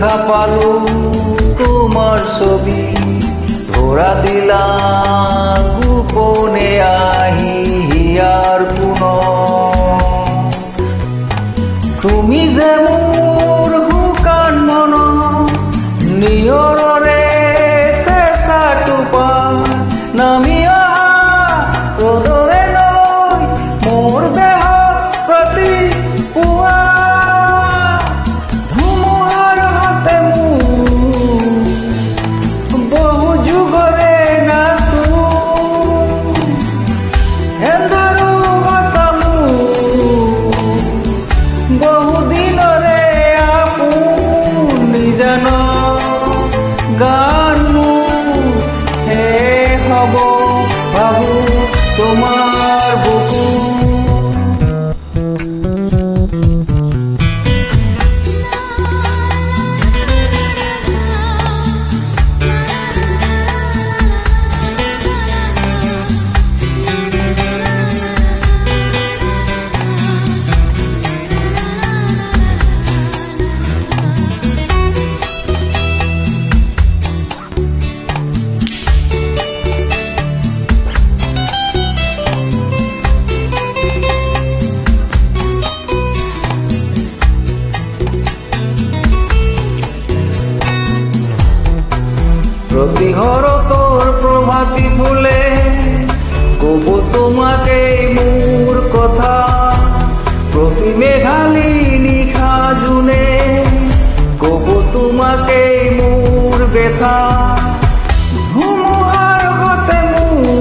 দেখা পালো তোমাৰ ছবি, ধৰা দিলা গোপনে আহি হিয়াৰ কোন। তুমি যে মোৰ শুকান মন নিয়ৰৰে চেঁচা টোপা নামি অহা ৰ'দৰে লৈ মোৰ দেহ প্ৰতি পুৱা। ধুমুহাৰ হাতে মোৰ বহু যুগৰে নাচো, এন্ধাৰো আছা মোৰ বহু দিনৰে আপুনি জান। গান মোৰ শেষ হ'ব ভাবো তোমাৰ বুকু। প্ৰতিহৰ তোৰ প্ৰভাতী ফুলে কব তোমাকে মোৰ কথা, প্ৰতি মেঘালী নিশা জুনে কব তোমাকে মোৰ ব্যথা। ধুমুহাৰ গতে মোৰ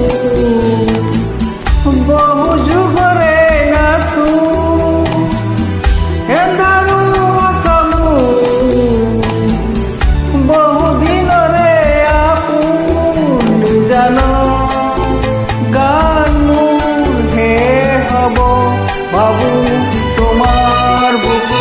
বহু যুগৰে নাচো, এন্ধাৰো আছা মোৰ বহু দিনৰে আপুনি জান। গান মোৰ শেষ হ'ব ভাবো তোমাৰ বুকু।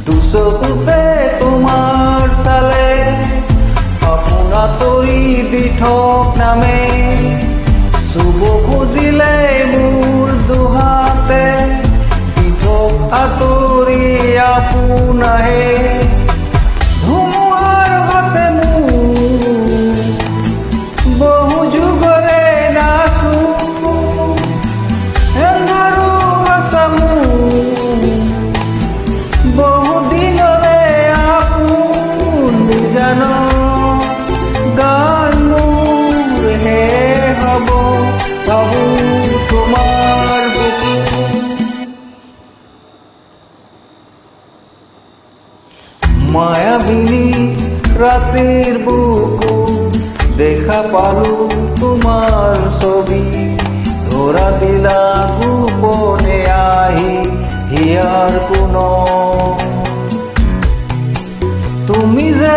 দুচকুতে তোমাৰ চালে আপোনা তৰি দি থক নামে, চুব খুজিলে মোৰ দুহাতে দি থক আঁতৰি আপোনাহে। ধুমুহাৰ হাতে মোৰ বহু যুগৰে নাচো, এন্ধাৰো আছা মোৰ বহু দিনৰে আপুনি জান। গান মোৰ শেষ হ'ব ভাবো তোমাৰ বুকু। মায়াবিনী ৰাতিৰ বুকু দেখা পালো তোমাৰ ছবি, ধৰা দিলা গোপনে আহি হিয়াৰ কোন। তুমি যে